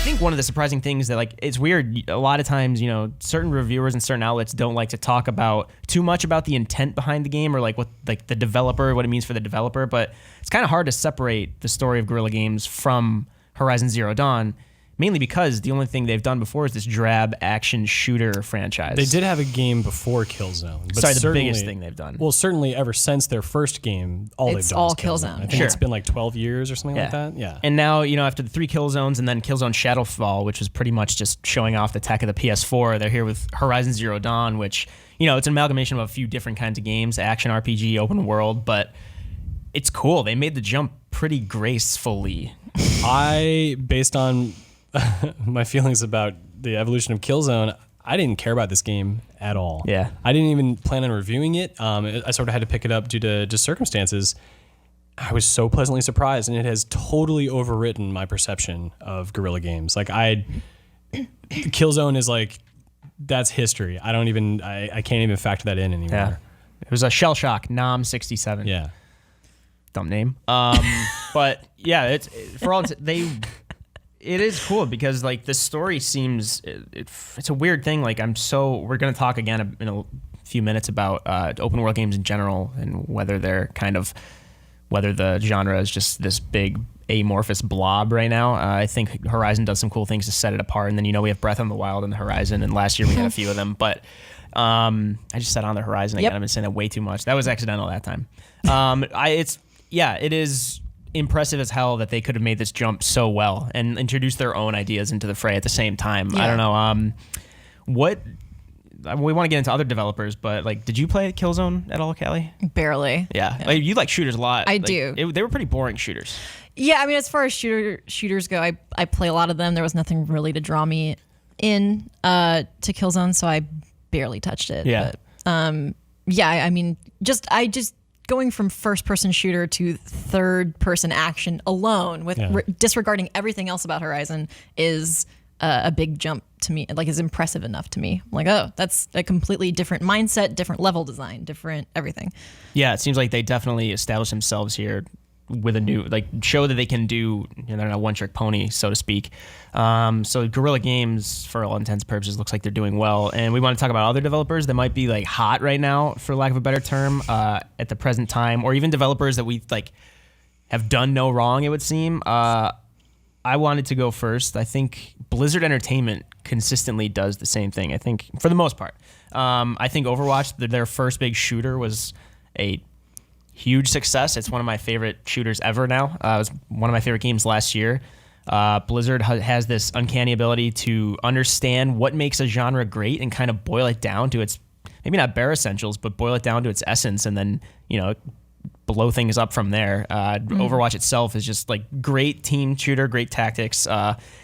think one of the surprising things that, like, it's weird. A lot of times, certain reviewers and certain outlets don't like to talk about too much about the intent behind the game or like what, like the developer, what it means for the developer. But it's kind of hard to separate the story of Guerrilla Games from Horizon Zero Dawn, mainly because the only thing they've done before is this drab action shooter franchise. They did have a game before Killzone. But the biggest thing they've done. Well, certainly ever since their first game, they've done is Killzone. I think it's been like 12 years or something like that. Yeah. And now, after the 3 Killzones and then Killzone Shadowfall, which was pretty much just showing off the tech of the PS4, they're here with Horizon Zero Dawn, which, it's an amalgamation of a few different kinds of games, action RPG, open world, but it's cool. They made the jump pretty gracefully. Based on my feelings about the evolution of Killzone, I didn't care about this game at all. Yeah. I didn't even plan on reviewing it. I sort of had to pick it up due to just circumstances. I was so pleasantly surprised, and it has totally overwritten my perception of Guerrilla Games. Like, Killzone is like, that's history. I can't even factor that in anymore. Yeah. It was a shell shock, Nom67. Yeah. Dumb name. But yeah, it is cool because, like, the story seems it's a weird thing. Like, we're going to talk again in a few minutes about open world games in general and whether the genre is just this big amorphous blob right now. I think Horizon does some cool things to set it apart, and then we have Breath of the Wild and the Horizon, and last year we had a few of them. But I just said on the Horizon again. I've been saying that way too much. That was accidental that time. It is impressive as hell that they could have made this jump so well and introduced their own ideas into the fray at the same time. Yeah. I don't know. We want to get into other developers, but, like, did you play Killzone at all, Callie? Barely. Yeah. Like, you like shooters a lot. I do. They were pretty boring shooters. Yeah, I mean, as far as shooters go, I play a lot of them. There was nothing really to draw me in to Killzone, so I barely touched it. Yeah. But, I mean, I just going from first-person shooter to third-person action alone, with disregarding everything else about Horizon, is a big jump to me. Like, is impressive enough to me. I'm like, oh, that's a completely different mindset, different level design, different everything. Yeah, it seems like they definitely established themselves here with a new, like, show that they can do, they're not a one-trick pony, so to speak. So Guerrilla Games, for all intents and purposes, looks like they're doing well. And we want to talk about other developers that might be, like, hot right now, for lack of a better term, at the present time, or even developers that we, like, have done no wrong, it would seem. I wanted to go first. I think Blizzard Entertainment consistently does the same thing, I think, for the most part. I think Overwatch, their first big shooter, was a huge success. It's one of my favorite shooters ever now. It was one of my favorite games last year. Blizzard has this uncanny ability to understand what makes a genre great and kind of boil it down to its, maybe not bare essentials, but boil it down to its essence, and then, blow things up from there. Overwatch itself is just, like, great team shooter, great tactics,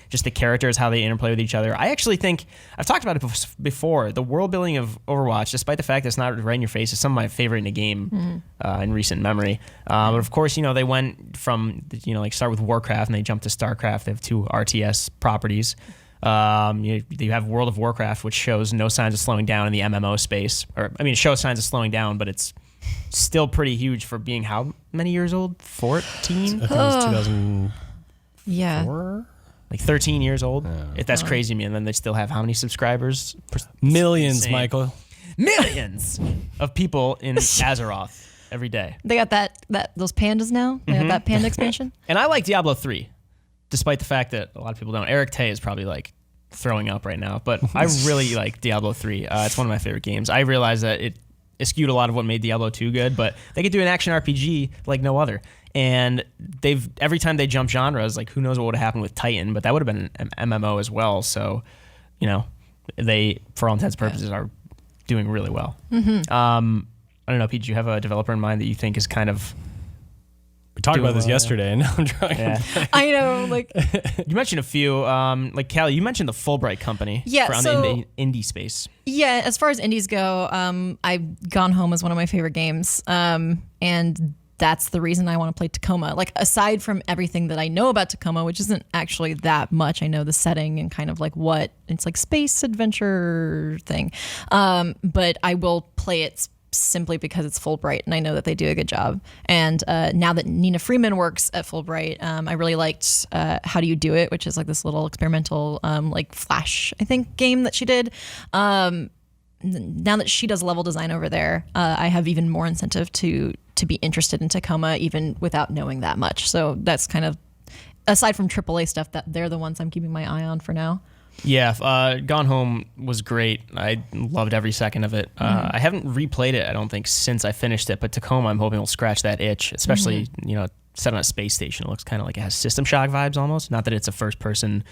just the characters, how they interplay with each other. I actually think, I've talked about it before, the world building of Overwatch, despite the fact that it's not right in your face, is some of my favorite in the game in recent memory. But of course, they went from, like, start with Warcraft and they jumped to StarCraft. They have 2 RTS properties. You have World of Warcraft, which shows no signs of slowing down in the MMO space. It shows signs of slowing down, but it's still pretty huge for being how many years old? 14? I think it was 2004? Yeah. Like 13 years old. That's crazy to me. And then they still have how many subscribers? Millions, Michael. Millions of people in Azeroth every day. They got those pandas now. They got that panda expansion. And I like Diablo 3, despite the fact that a lot of people don't. Eric Tay is probably, like, throwing up right now, but I really like Diablo 3. It's one of my favorite games. I realize that it eschewed a lot of what made Diablo 2 good, but they could do an action RPG like no other. And every time they jump genres, like, who knows what would have happened with Titan, but that would have been an MMO as well. So, they, for all intents and purposes, are doing really well. Mm-hmm. I don't know, Pete, do you have a developer in mind that you think is kind of... We talked about this yesterday, and now I'm trying to play. I know, like... You mentioned a few, like, Callie, you mentioned the Fulbright company on the indie space. Yeah, as far as indies go, I've Gone Home is one of my favorite games, and that's the reason I want to play Tacoma. Like, aside from everything that I know about Tacoma, which isn't actually that much, I know the setting and kind of like what, it's like space adventure thing, but I will play it simply because it's Fulbright, and I know that they do a good job. And now that Nina Freeman works at Fulbright, I really liked How Do You Do It, which is like this little experimental like Flash, I think, game that she did. Now that she does level design over there, I have even more incentive to be interested in Tacoma, even without knowing that much. So that's kind of, aside from AAA stuff, that they're the ones I'm keeping my eye on for now. Yeah, Gone Home was great. I loved every second of it. I haven't replayed it, I don't think, since I finished it, but Tacoma I'm hoping will scratch that itch, especially, set on a space station. It looks kind of like it has System Shock vibes almost. Not that it's a first-person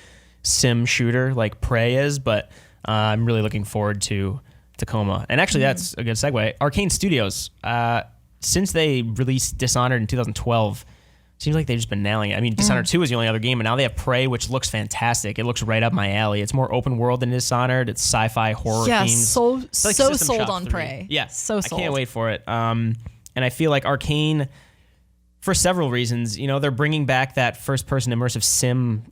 sim shooter like Prey is, but I'm really looking forward to Tacoma. And actually, that's a good segue. Arcane Studios, since they released Dishonored in 2012, seems like they've just been nailing it. I mean, Dishonored 2 is the only other game, and now they have Prey, which looks fantastic. It looks right up my alley. It's more open world than Dishonored. It's sci-fi horror themes. So It's like so System sold Shock on 3. Prey. Yeah, so sold. I can't wait for it. And I feel like Arcane, for several reasons, they're bringing back that first-person immersive sim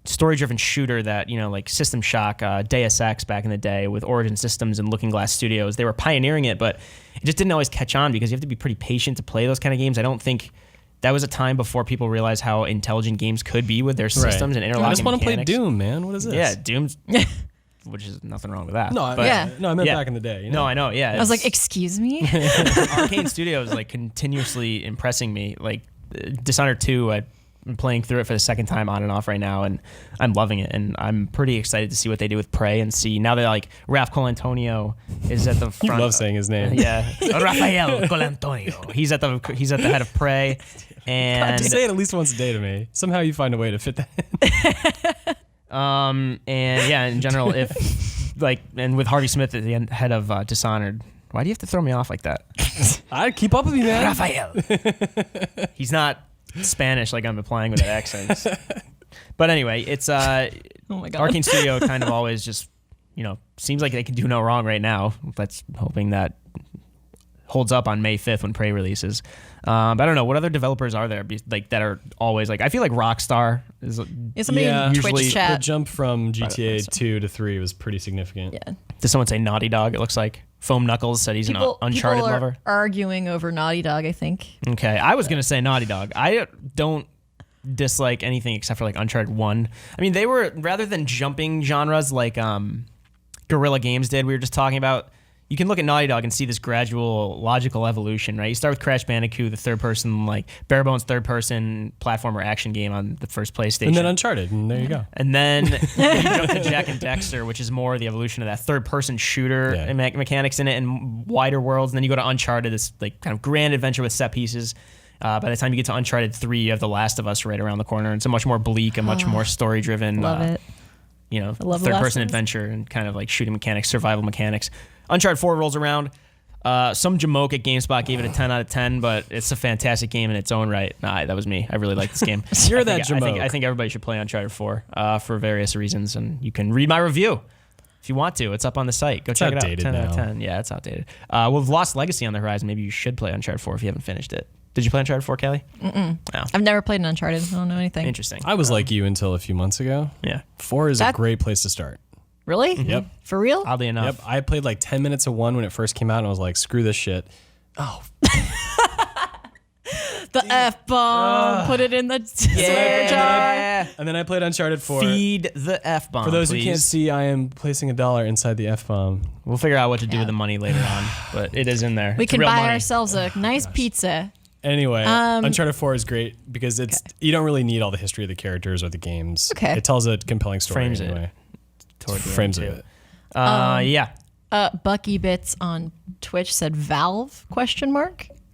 story-driven shooter that, like System Shock, Deus Ex back in the day with Origin Systems and Looking Glass Studios. They were pioneering it, but it just didn't always catch on because you have to be pretty patient to play those kind of games. I don't think that was a time before people realized how intelligent games could be with their systems and interlocking I just want to play mechanics. Doom, man. What is this? Yeah, Doom's, which is nothing wrong with that. No, but, Yeah. no, I meant Yeah. back in the day. No, I know. Yeah, I was like, excuse me? Arcane Studios like continuously impressing me. Like Dishonored 2, I'm playing through it for the second time on and off right now, and I'm loving it. And I'm pretty excited to see what they do with Prey and see now that like Ralph Colantonio is at the front. You love saying his name. Yeah, Rafael Colantonio. He's at the head of Prey, and God, say it at least once a day to me. Somehow you find a way to fit that in. and yeah, in general, if like, and with Harvey Smith at the head of Dishonored. Why do you have to throw me off like that? I'd keep up with you, man. Rafael. He's not Spanish like I'm applying with that accent. But anyway, it's Oh my God. Arcane Studio kind of always just, seems like they can do no wrong right now. Let's hoping that holds up on May 5th when Prey releases. But I don't know, what other developers are there like that are always like, I feel like Rockstar is Somebody in usually Twitch The chat. jump from GTA 2 to 3 was pretty significant. Yeah. Does someone say Naughty Dog? It looks like Foam Knuckles said he's an Uncharted people are lover. arguing over Naughty Dog, I think. Okay, I was gonna say Naughty Dog. I don't dislike anything except for like Uncharted 1. I mean, they were, rather than jumping genres like Guerrilla Games did, we were just talking about, you can look at Naughty Dog and see this gradual logical evolution, right? You start with Crash Bandicoot, the third person, like bare bones third person platformer action game on the first PlayStation. And then Uncharted, and there you go. And then you jump to Jack and Dexter, which is more the evolution of that third-person shooter and mechanics in it and wider worlds. And then you go to Uncharted, this like kind of grand adventure with set pieces. By the time you get to Uncharted 3, you have The Last of Us right around the corner. It's a much more bleak, a much more story-driven, Love it. love The Last third-person of Us. adventure and kind of like shooting mechanics, survival mechanics. Uncharted 4 rolls around. Some jamoke at GameSpot gave it a 10 out of 10, but it's a fantastic game in its own right. Nah, that was me. I really like this game. You're that jamoke. I think everybody should play Uncharted 4 for various reasons, and you can read my review if you want to. It's up on the site. Go check it out. outdated 10 out of now. 10. Yeah, it's outdated. With Lost Legacy on the horizon, maybe you should play Uncharted 4 if you haven't finished it. Did you play Uncharted 4, Kelly? I've never played an Uncharted. I don't know anything. Interesting. I was like you until a few months ago. Yeah. 4 is a That- great place to start. Really? Yep. For real? Oddly enough. Yep. I played like 10 minutes of 1 when it first came out, and I was like, screw this shit. Oh, The F-bomb. Put it in the swear jar. and then I played Uncharted 4. Feed the F-bomb, For those please. who can't see, I am placing $1 inside the F-bomb. We'll figure out what to do with the money later on, but it is in there. We It's can real buy money. ourselves a nice pizza. Anyway, Uncharted 4 is great because you don't really need all the history of the characters or the games. Okay. It tells a compelling story Frames it. anyway. Toward the Frames end, of too. it. Yeah. Bucky Bits on Twitch said Valve ?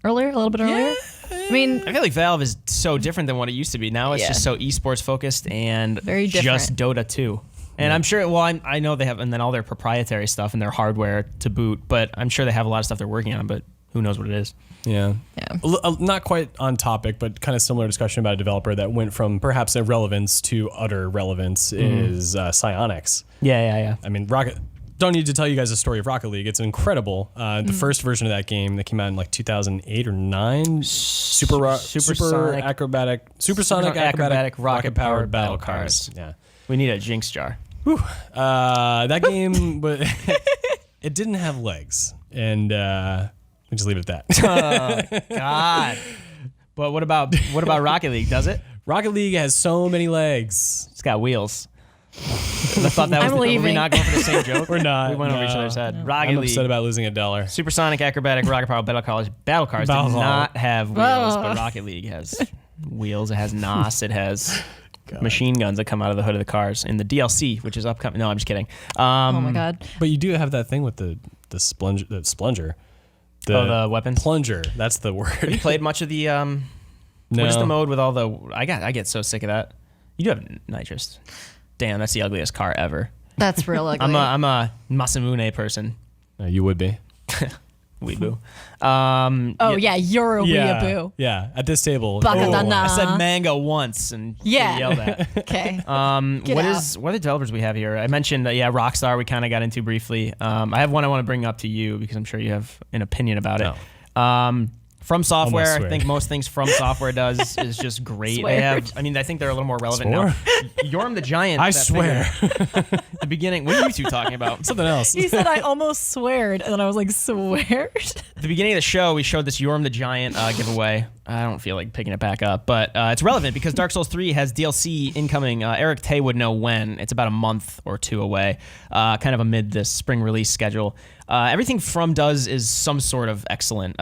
Earlier, a little bit earlier. I mean, I feel like Valve is so different than what it used to be. Now it's Yeah. just so esports focused and Very just different. Dota 2. And I'm sure, well, I know they have, and then all their proprietary stuff and their hardware to boot, but I'm sure they have a lot of stuff they're working on, but who knows what it is. Yeah. Yeah. Not quite on topic, but kind of similar discussion about a developer that went from perhaps irrelevance to utter relevance is Psyonix. Yeah. I mean, don't need to tell you guys the story of Rocket League. It's incredible. The first version of that game that came out in like 2008 or 9, supersonic acrobatic rocket powered battle cars. Yeah. We need a Jinx jar. That game, but it didn't have legs, and we just leave it at that. God. But what about Rocket League? Does it? Rocket League has so many legs. It's got wheels. I thought that was. I'm Were we leaving. not going for the same joke? We're not. We went over each other's head. Rocket I'm League. upset about losing $1. Supersonic, acrobatic, rocket power, battle cars do not have wheels, but Rocket League has wheels. It has NOS. It has machine guns that come out of the hood of the cars in the DLC, which is upcoming. No, I'm just kidding. Oh my god. But you do have that thing with the splunger. The weapons? Plunger. That's the word. You played much of the No. what is the mode with all the I get so sick of that. You do have nitrous. Damn, that's the ugliest car ever. That's real ugly. I'm a Masamune person. You would be. Weeboo. oh yeah, you're a weeaboo. Yeah. At this table. Bakadana. I said mango once and Yeah. you yelled at. Okay. What out. are the developers we have here? I mentioned Rockstar we kind of got into briefly. I have one I want to bring up to you because I'm sure you have an opinion about it. No. FromSoftware, I think most things FromSoftware does is just great. They have, I think they're a little more relevant now. Yorm the Giant. I that swear. figure, the beginning. What are you two talking about? Something else. He said I almost sweared, and then I was like, sweared? At the beginning of the show, we showed this Yorm the Giant giveaway. I don't feel like picking it back up, but it's relevant because Dark Souls 3 has DLC incoming. Eric Tay would know when. It's about a month or two away, kind of amid this spring release schedule. Everything From does is some sort of excellent.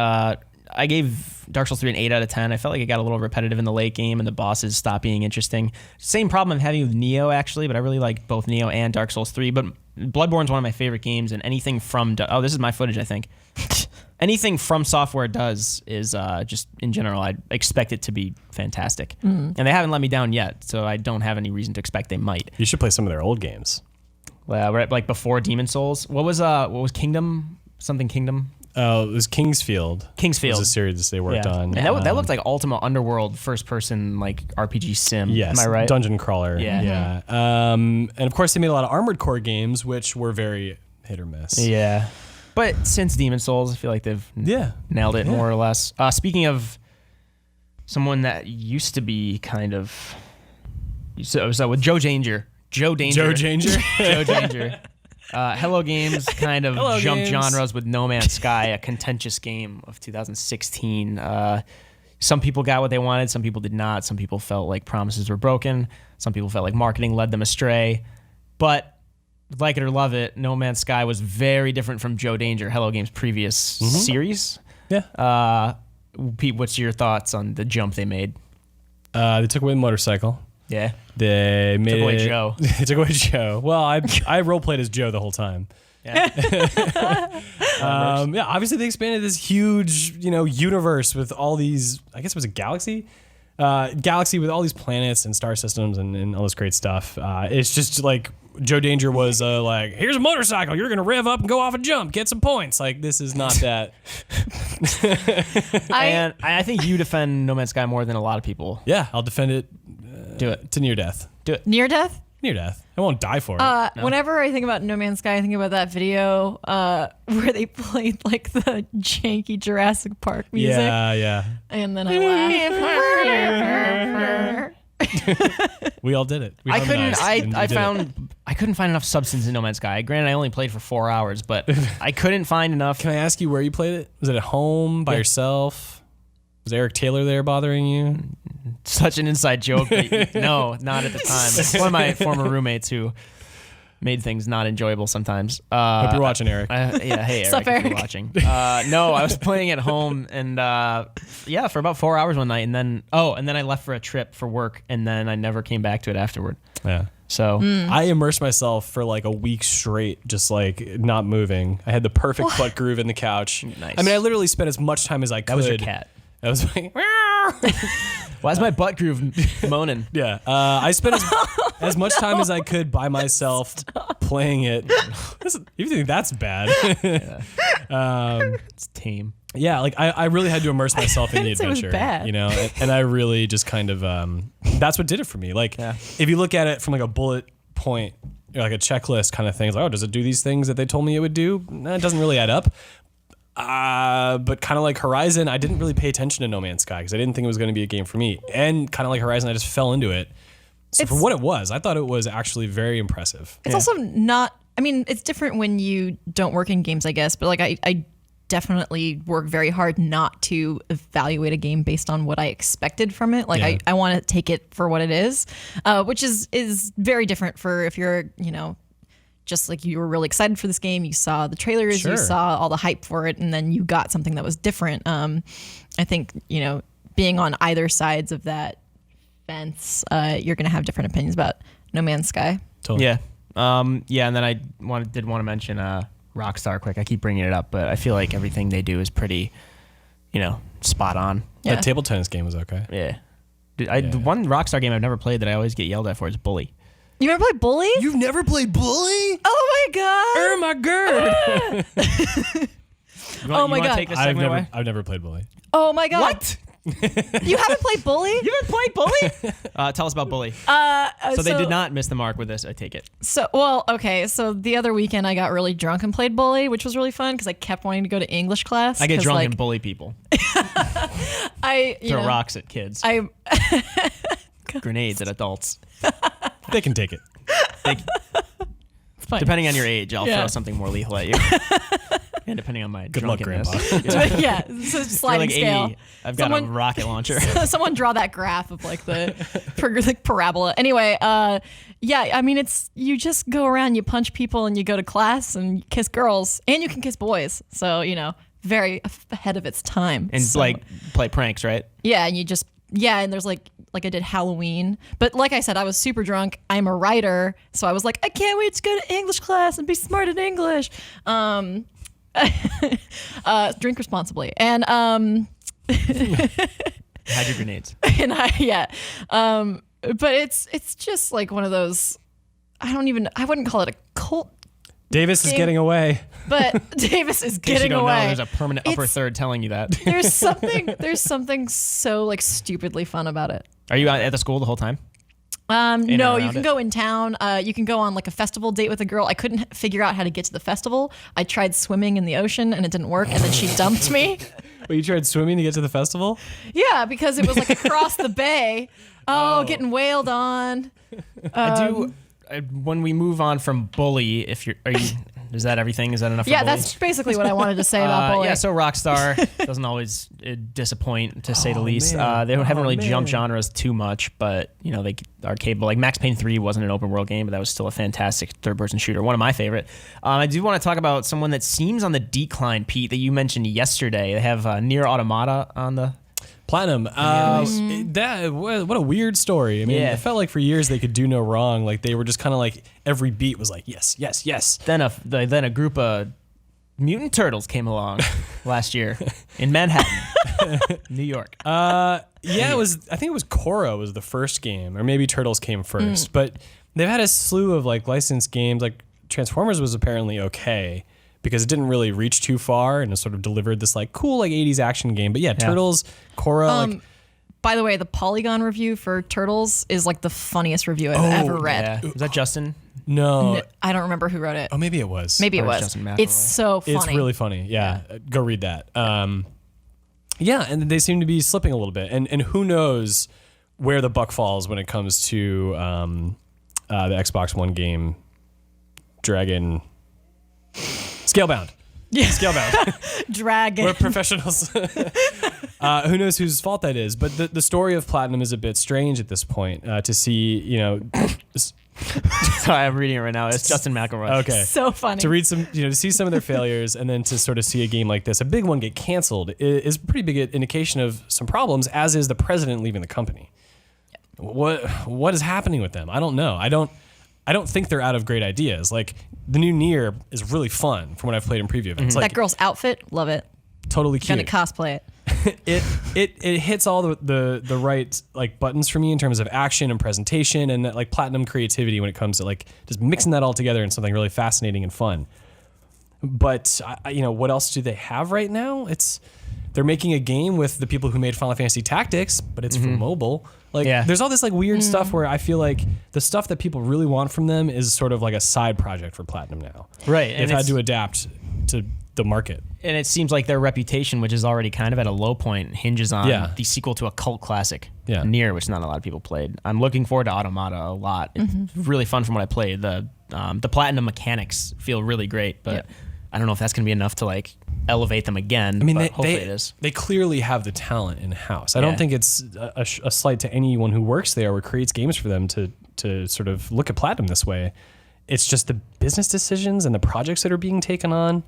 I gave Dark Souls 3 an 8 out of 10. I felt like it got a little repetitive in the late game and the bosses stopped being interesting. Same problem I'm having with Neo, actually, but I really like both Neo and Dark Souls 3. But Bloodborne's one of my favorite games, and anything from... Oh, this is my footage, I think. Anything FromSoftware does is just, in general, I expect it to be fantastic. And they haven't let me down yet, so I don't have any reason to expect they might. You should play some of their old games. Right, like before Demon Souls. What was Kingdom? Something Kingdom? Oh, it was Kingsfield. Kingsfield. It was a series they worked on. And that looked like Ultima Underworld first-person like RPG sim. Yes. Am I right? Dungeon crawler. Yeah. Yeah. And of course, they made a lot of Armored Core games, which were very hit or miss. Yeah. But since Demon Souls, I feel like they've nailed it more or less. Speaking of someone that used to be kind of... So with Joe Danger. Joe Danger. Joe Danger. Hello Games kind of jumped genres with No Man's Sky, a contentious game of 2016. Some people got what they wanted, some people did not. Some people felt like promises were broken. Some people felt like marketing led them astray. But like it or love it, No Man's Sky was very different from Joe Danger, Hello Games' previous series. Yeah. Pete, what's your thoughts on the jump they made? They took away the motorcycle. Yeah. They made Took away Joe. They took away Joe. Well, I role played as Joe the whole time. Yeah. Obviously they expanded this huge, universe with all these. I guess it was a galaxy, with all these planets and star systems and all this great stuff. It's just like Joe Danger was like, here's a motorcycle, you're gonna rev up and go off a jump, get some points. Like this is not that. And I think you defend No Man's Sky more than a lot of people. Yeah, I'll defend it. Do it. To near death. Do it. Near death? Near death. I won't die for it. Whenever I think about No Man's Sky, I think about that video where they played like the janky Jurassic Park music. Yeah. And then I laughed. We all did it. We I harmonized, and we did it. I couldn't find enough substance in No Man's Sky. Granted, I only played for 4 hours, but I couldn't find enough. Can I ask you where you played it? Was it at home by yourself? Was Eric Taylor there bothering you? Such an inside joke. But no, not at the time. One of my former roommates who made things not enjoyable sometimes. Hope you're watching, Eric. Hey Eric, Sup, if you're Eric? watching. No, I was playing at home and for about 4 hours one night, and then I left for a trip for work, and then I never came back to it afterward. Yeah. So I immersed myself for like a week straight, just like not moving. I had the perfect butt groove in the couch. Nice. I mean, I literally spent as much time as I could. that was your cat. I was like, Why is my butt groove moaning? yeah. I spent as much time as I could by myself playing it. You think that's bad? It's tame. Yeah, like I really had to immerse myself in the didn't say it was adventure, bad. and I really just kind of that's what did it for me. Like if you look at it from like a bullet point, like a checklist kind of thing, it's like, oh, does it do these things that they told me it would do? No, it doesn't really add up. But kind of like Horizon, I didn't really pay attention to No Man's Sky because I didn't think it was going to be a game for me. And kind of like Horizon, I just fell into it. So for what it was, I thought it was actually very impressive. It's also not I mean, it's different when you don't work in games, I guess. But like, I definitely work very hard not to evaluate a game based on what I expected from it. Like, I want to take it for what it is, which is very different for if you're, just like you were really excited for this game, you saw the trailers, you saw all the hype for it, and then you got something that was different. I think, being on either sides of that fence, you're going to have different opinions about No Man's Sky. Totally. Yeah. And then I did want to mention Rockstar quick. I keep bringing it up, but I feel like everything they do is pretty, spot on. That table tennis game was okay. Yeah. The one Rockstar game I've never played that I always get yelled at for is Bully. You ever played Bully? You've never played Bully? Oh my god! My girl. Oh my god! Take this segment away? I've never played Bully. Oh my god! What? You haven't played Bully? You haven't played Bully? Tell us about Bully. So they did not miss the mark with this. I take it. So the other weekend I got really drunk and played Bully, which was really fun because I kept wanting to go to English class. I get drunk and bully people. I throw rocks at kids. Grenades at adults. They can take it. Depending on your age, I'll throw something more lethal at you. And depending on my Good luck, drunkenness. Grandpa. So sliding scale. 80, I've got a rocket launcher. Someone draw that graph of like the parabola. Anyway, I mean, you just go around, you punch people, and you go to class and you kiss girls, and you can kiss boys. So very ahead of its time. And play pranks, right? Yeah, and and there's like I did Halloween. But like I said, I was super drunk. I'm a writer, so I was like, I can't wait to go to English class and be smart in English. Drink responsibly. And hide your grenades. And but it's just like one of those, I wouldn't call it a cult. Davis is getting away. But Davis is In case you getting don't away. know, there's a permanent upper third telling you that. There's something so like stupidly fun about it. Are you at the school the whole time? No, you can go in town. You can go on like a festival date with a girl. I couldn't figure out how to get to the festival. I tried swimming in the ocean and it didn't work. And then she dumped me. Wait, you tried swimming to get to the festival? Yeah, because it was like across the bay. Getting wailed on. When we move on from Bully, is that everything? Is that enough? Yeah, for Bully? that's basically what I wanted to say about Bully. Yeah, so Rockstar doesn't always disappoint, to say the least. They haven't really jumped genres too much, but they are capable. Like Max Payne 3 wasn't an open world game, but that was still a fantastic third-person shooter, one of my favorite. I do want to talk about someone that seems on the decline, Pete, that you mentioned yesterday. They have Nier Automata on the Platinum. What a weird story. I mean, it felt like for years they could do no wrong. Like they were just kind of like every beat was like yes, yes, yes. Then a group of mutant turtles came along last year in Manhattan, New York. It was. I think it was Korra was the first game, or maybe Turtles came first. But they've had a slew of like licensed games. Like Transformers was apparently okay, because it didn't really reach too far and it sort of delivered this like cool like 80s action game. But Turtles, Korra, by the way, the Polygon review for Turtles is like the funniest review I've ever read. Yeah. Was that Justin? No, I don't remember who wrote it. Oh, maybe it was. Maybe it was. Justin McElroy. It's so funny. It's really funny. Yeah. Go read that. And they seem to be slipping a little bit. And who knows where the buck falls when it comes to the Xbox One game, Dragon... Scalebound. Yeah. Scalebound. Dragon. We're professionals. Who knows whose fault that is? But the story of Platinum is a bit strange at this point. To see, Sorry, I'm reading it right now. It's Justin McElroy. Okay. So funny. To read some, to see some of their failures and then to sort of see a game like this, a big one get canceled, is a pretty big indication of some problems, as is the president leaving the company. Yeah. What is happening with them? I don't know. I don't think they're out of great ideas. Like the new Nier is really fun from what I've played in preview events. That Like, girl's outfit, love it. totally cute. Gonna cosplay it. It hits all the right like buttons for me in terms of action and presentation and that like Platinum creativity when it comes to like just mixing that all together in something really fascinating and fun. But what else do they have right now? They're making a game with the people who made Final Fantasy Tactics, but it's for mobile. Like there's all this like weird stuff where I feel like the stuff that people really want from them is sort of like a side project for Platinum now. Right. They've had to adapt to the market. And it seems like their reputation, which is already kind of at a low point, hinges on the sequel to a cult classic, Nier, which not a lot of people played. I'm looking forward to Automata a lot. It's really fun from what I played. The the platinum mechanics feel really great, but Yep. I don't know if that's going to be enough to like elevate them again. I mean, but hopefully it is. They clearly have the talent in house. I don't Yeah. think it's a slight to anyone who works there or creates games for them to sort of look at Platinum this way. It's just the business decisions and the projects that are being taken on.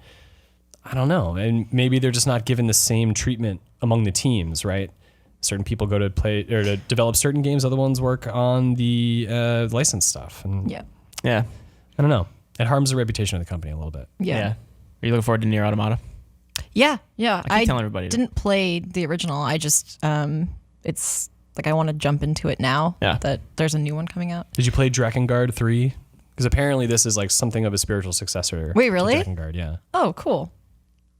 I don't know. And maybe they're just not given the same treatment among the teams, right? Certain people go to play or to develop certain games. Other ones work on the licensed stuff. And Yeah. Yeah. I don't know. It harms the reputation of the company a little bit. Yeah. Are you looking forward to Nier Automata? Yeah. I keep telling everybody to. didn't play the original. I just it's like I want to jump into it now that there's a new one coming out. Did you play Drakengard 3? Because apparently this is like something of a spiritual successor. Wait, really? To Drakengard, yeah. Oh, cool.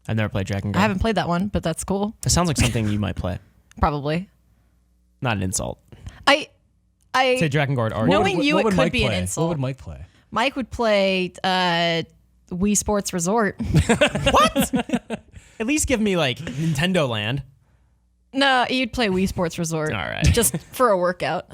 I've never played Dragon I Guard. haven't played that one, but that's cool. It sounds like something you might play. Probably. Not an insult. I Say Dragon Guard art. Knowing you, what it would could Mike be an play? insult. What would Mike play? Mike would play Wii Sports Resort. At least give me like Nintendo Land. No, you'd play Wii Sports Resort. All right. Just for a workout.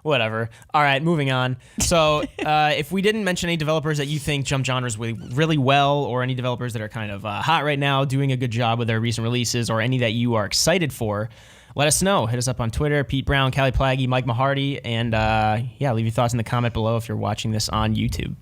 Whatever. All right, moving on. So if we didn't mention any developers that you think jump genres really well, or any developers that are kind of hot right now, doing a good job with their recent releases, or any that you are excited for, let us know. Hit us up on Twitter, Pete Brown, Callie Plaggy, Mike Mahardy, and leave your thoughts in the comment below if you're watching this on YouTube.